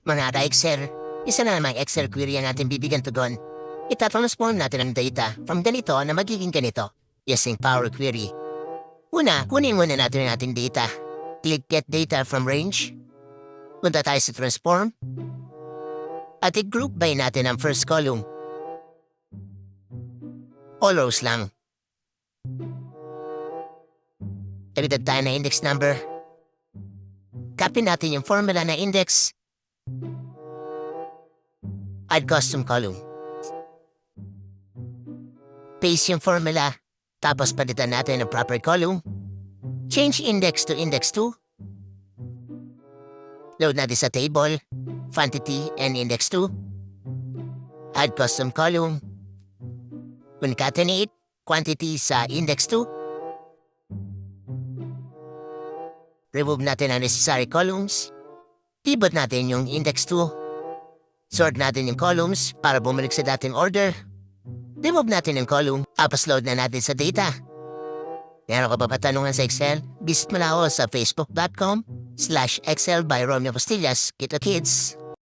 Mga ka-Excel, isa na namang Excel query ang ating bibigyan tugon. Itatransform natin ang data from ganito na magiging ganito, using Power Query. Una, kunin muna natin ang ating data. Click Get Data from Range. Punta tayo sa Transform. At i-group by natin ang first column. All rows lang. Dagdag tayo na index number. Copy natin yung formula na index. Add custom column. Paste yung formula. Tapos palitan natin ang proper column. Change index to index 2. Load natin sa table, quantity, and index 2. Add custom column. Concatenate quantity sa index 2. Remove natin ang necessary columns. Pivot natin yung index 2. Sort natin yung columns para bumalik sa dating order. Remove natin yung column, tapos load na natin sa data. Meron ka pa patanungan sa Excel? Visit mo lang ako sa facebook.com/Excelbyromeocostillas. Kita kids!